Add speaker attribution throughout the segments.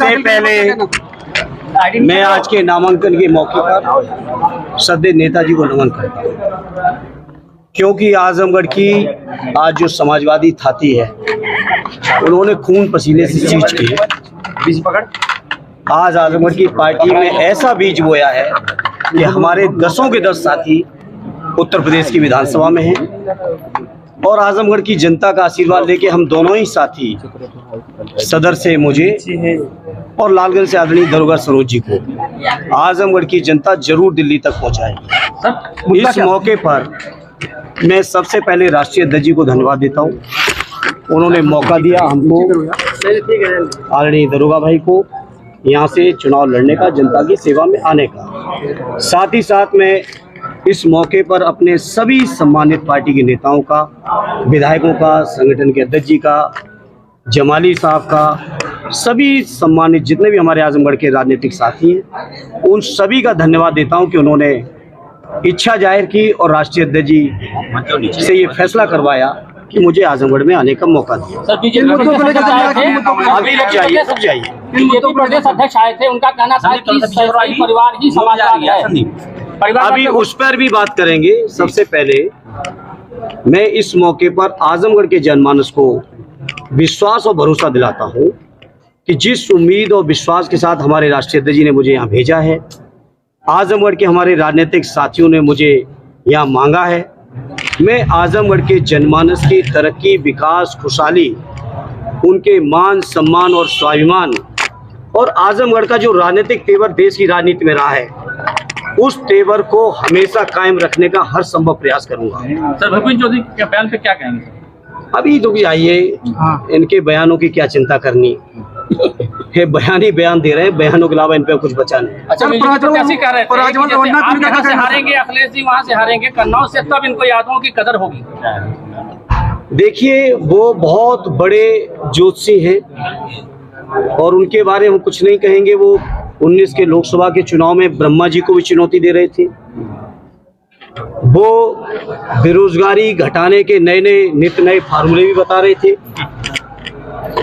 Speaker 1: सबसे पहले मैं आज के नामांकन के मौके पर श्रद्धेय नेताजी को नमन करता हूँ, क्योंकि आजमगढ़ की आज जो समाजवादी थाती है उन्होंने खून पसीने से चीज की। आज आजमगढ़ की पार्टी में ऐसा बीज बोया है कि हमारे 10 के 10 साथी उत्तर प्रदेश की विधानसभा में हैं और आजमगढ़ की जनता का आशीर्वाद लेके हम दोनों ही साथी सदर से मुझे और लालगंज से आदरणीय दरोगा सरोज जी को आजमगढ़ की जनता जरूर दिल्ली तक पहुंचाएगी। इस मौके पर मैं सबसे पहले राष्ट्रीय अध्यक्ष जी को धन्यवाद देता हूं, उन्होंने मौका दिया हमको, आदरणीय दरोगा भाई को यहाँ से चुनाव लड़ने का, जनता की सेवा में आने का। साथ ही साथ मैं इस मौके पर अपने सभी सम्मानित पार्टी के नेताओं का, विधायकों का, संगठन के अध्यक्ष जी का, जमाली साहब का, सभी सम्मानित जितने भी हमारे आजमगढ़ के राजनीतिक साथी हैं, उन सभी का धन्यवाद देता हूं कि उन्होंने इच्छा जाहिर की और राष्ट्रीय अध्यक्ष जी से ये फैसला करवाया कि मुझे आजमगढ़ में आने का मौका दिया। अभी रुक जाइए।
Speaker 2: प्रदेश अध्यक्ष आए थे, उनका कहना था कि परिवार ही समाजवादी है।
Speaker 1: अभी उस पर भी बात करेंगे। सबसे पहले मैं इस मौके पर आजमगढ़ के जनमानस को विश्वास और भरोसा दिलाता हूं कि जिस उम्मीद और विश्वास के साथ हमारे राष्ट्रीय अध्यक्ष जी ने मुझे यहाँ भेजा है, आजमगढ़ के हमारे राजनीतिक साथियों ने मुझे यहाँ मांगा है, मैं आजमगढ़ के जनमानस की तरक्की, विकास, खुशहाली, उनके मान सम्मान और स्वाभिमान और आजमगढ़ का जो राजनीतिक तेवर देश की राजनीति में रहा है, उस तेवर को हमेशा कायम रखने का हर संभव प्रयास करूंगा।
Speaker 2: सर, भूपेंद्र चौधरी के बयान पे क्या कहेंगे?
Speaker 1: अभी तो आइए, इनके बयानों की क्या चिंता करनी है, बयान ही बयान दे रहे हैं, बयानों के अलावा इन पे कुछ बचा नहीं।
Speaker 2: अच्छा, प्रत्याशी कह रहे थे कि जैसे आप यहाँ से हारेंगे, अखिलेश जी वहाँ से हारेंगे, कन्नौज से, तब इनको यादों की कदर होगी।
Speaker 1: देखिए, वो बहुत बड़े ज्योतिषी हैं और उनके बारे में हम कुछ नहीं कहेंगे। वो 19 के लोकसभा के चुनाव में ब्रह्मा जी को भी चुनौती दे रहे थे। वो बेरोजगारी घटाने के नए नित नए फार्मूले भी बता रहे थे।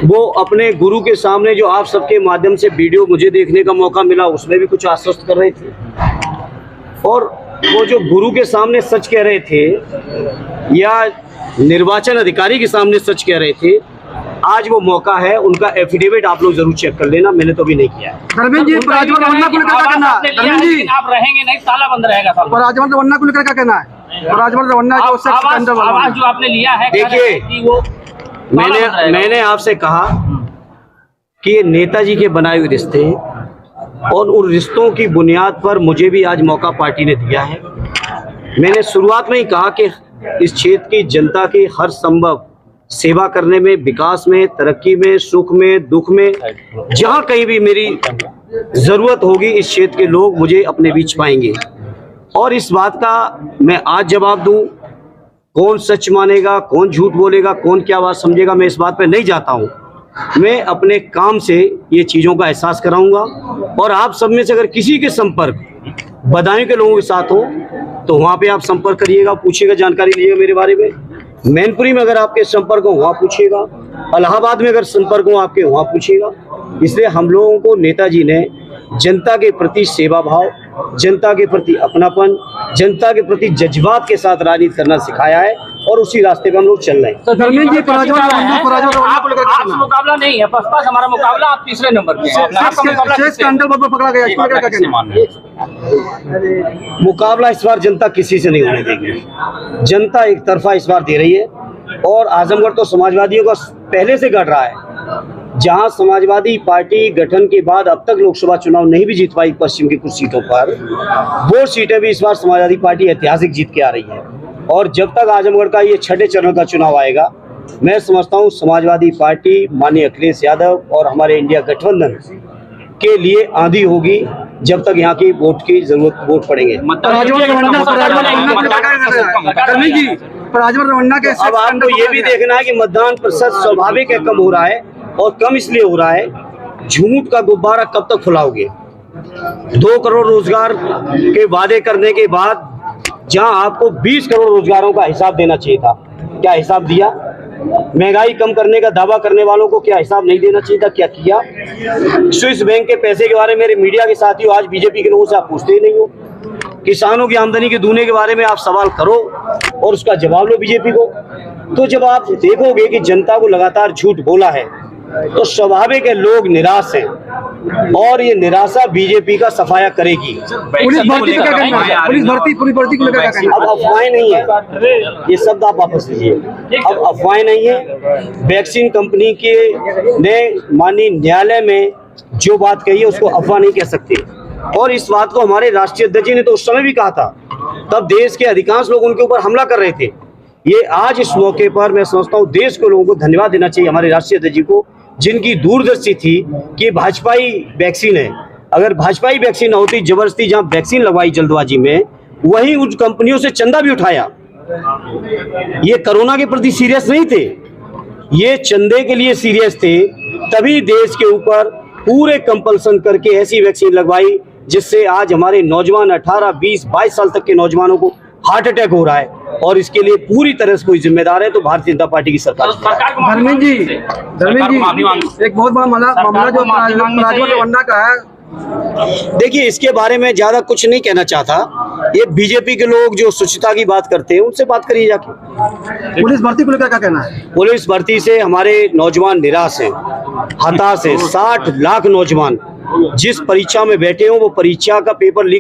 Speaker 1: वो अपने गुरु के सामने, जो आप सबके माध्यम से वीडियो मुझे देखने का मौका मिला, उसमें भी कुछ आश्वस्त कर रहे थे। और वो जो गुरु के सामने सच कह रहे थे या निर्वाचन अधिकारी के सामने सच कह रहे थे, आज वो मौका है। उनका एफिडेविट आप लोग जरूर चेक कर लेना, मैंने तो अभी नहीं किया है।
Speaker 3: धर्मेंद्र जी, राजभवन वन्ना को लेकर क्या कहना है? धर्मेंद्र जी,
Speaker 2: आप रहेंगे नहीं, ताला बंद रहेगा।
Speaker 3: राजभवन वन्ना को लेकर क्या कहना है? राजभवन वन्ना जो
Speaker 2: आवाज जो आपने लिया है,
Speaker 1: देखिए, मैंने आपसे कहा कि ये नेताजी के बनाए हुए रिश्ते हैं और उन रिश्तों की बुनियाद पर मुझे भी आज मौका पार्टी ने दिया है। मैंने शुरुआत में ही कहा कि इस क्षेत्र की जनता की हर संभव सेवा करने में, विकास में, तरक्की में, सुख में, दुख में, जहां कहीं भी मेरी जरूरत होगी, इस क्षेत्र के लोग मुझे अपने बीच पाएंगे। और इस बात का मैं आज जवाब दूं, कौन सच मानेगा, कौन झूठ बोलेगा, कौन क्या बात समझेगा, मैं इस बात पे नहीं जाता हूं। मैं अपने काम से ये चीज़ों का एहसास कराऊंगा और आप सब में से अगर किसी के संपर्क बदायूं के लोगों के साथ हो तो वहाँ पे आप संपर्क करिएगा, पूछिएगा, जानकारी लीजिएगा मेरे बारे में। मैनपुरी में अगर आपके संपर्क हो वहाँ पूछिएगा, इलाहाबाद में अगर संपर्क हो आपके वहाँ पूछिएगा। इसलिए हम लोगों को नेताजी ने जनता के प्रति सेवा भाव, जनता के प्रति अपनापन, जनता के प्रति जज्बात के साथ राजनीति करना सिखाया है और उसी रास्ते पे हम लोग चल रहे हैं।
Speaker 3: तो धर्मेंद्र जी,
Speaker 2: मुकाबला नहीं है, बसपा से हमारा मुकाबला, आप तीसरे नंबर पे।
Speaker 3: पकड़ा गया,
Speaker 1: मुकाबला इस बार जनता किसी से नहीं होने देगी। जनता एक तरफा इस बार दे रही है और आजमगढ़ तो समाजवादियों का पहले से गढ़ रहा है। जहां समाजवादी पार्टी गठन के बाद अब तक लोकसभा चुनाव नहीं भी जीत पाई पश्चिम की कुछ सीटों पर, वो सीटें भी इस बार समाजवादी पार्टी ऐतिहासिक जीत के आ रही है। और जब तक आजमगढ़ का ये 6ठे चरण का चुनाव आएगा, मैं समझता हूँ समाजवादी पार्टी, माननीय अखिलेश यादव और हमारे इंडिया गठबंधन के लिए आंधी होगी जब तक यहाँ की वोट की जरूरत वोट पड़ेंगे। अब आपको ये भी देखना है कि मतदान प्रतिशत स्वाभाविक है कम हो रहा है, और कम इसलिए हो रहा है, झूठ का गुब्बारा कब तक फुलाओगे? 2 करोड़ रोजगार के वादे करने के बाद जहां आपको 20 करोड़ रोजगारों का हिसाब देना चाहिए था, क्या हिसाब दिया? महंगाई कम करने का दावा करने वालों को क्या हिसाब नहीं देना चाहिए था? क्या किया? स्विस बैंक के पैसे के बारे में मेरे मीडिया के साथियों आज बीजेपी के लोगों से आप पूछते ही नहीं हो। किसानों की आमदनी के दूने के बारे में आप सवाल करो और उसका जवाब लो बीजेपी को। तो जब आप देखोगे कि जनता को लगातार झूठ बोला है तो स्वाभाविक है लोग निराश हैं और ये निराशा बीजेपी का सफाया करेगी।
Speaker 3: पुलिस भर्ती को क्या कहना है? पुलिस भर्ती को लेकर क्या कहना
Speaker 1: अब अफवाहें नहीं है, ये शब्द आप वापस लीजिए। अब अफवाहें नहीं है। वैक्सीन कंपनी के ने माननीय न्यायालय में जो बात कही है उसको अफवाह नहीं कह सकते। और इस बात को हमारे राष्ट्रीय अध्यक्ष जी ने तो उस समय भी कहा था, तब देश के अधिकांश लोग उनके ऊपर हमला कर रहे थे। ये आज इस मौके पर मैं समझता हूँ देश के लोगों को धन्यवाद देना चाहिए हमारे राष्ट्रीय अध्यक्ष जी को, जिनकी दूरदर्शी थी कि भाजपाई वैक्सीन है। अगर भाजपाई वैक्सीन न होती, जबरदस्ती जहां वैक्सीन लगवाई जल्दबाजी में, वहीं उन कंपनियों से चंदा भी उठाया। ये कोरोना के प्रति सीरियस नहीं थे, ये चंदे के लिए सीरियस थे। तभी देश के ऊपर पूरे कंपल्सन करके ऐसी वैक्सीन लगवाई जिससे आज हमारे नौजवान 18, 20, 22 साल तक के नौजवानों को हार्ट अटैक हो रहा है। और इसके लिए पूरी तरह से कोई जिम्मेदार है तो भारतीय जनता पार्टी की सरकार।
Speaker 3: धर्मेंद्र जी, एक बहुत बड़ा मामला जो प्रज्वल रेवन्ना का है।
Speaker 1: देखिए, इसके बारे में ज्यादा कुछ नहीं कहना चाहता। ये बीजेपी के लोग जो शुचिता की बात करते हैं उनसे बात करिए जाके।
Speaker 3: पुलिस भर्ती को लेकर क्या कहना है?
Speaker 1: पुलिस भर्ती से हमारे नौजवान निराश हैं, हताश हैं। 60 लाख नौजवान जिस परीक्षा में बैठे हो वो परीक्षा का पेपर लीक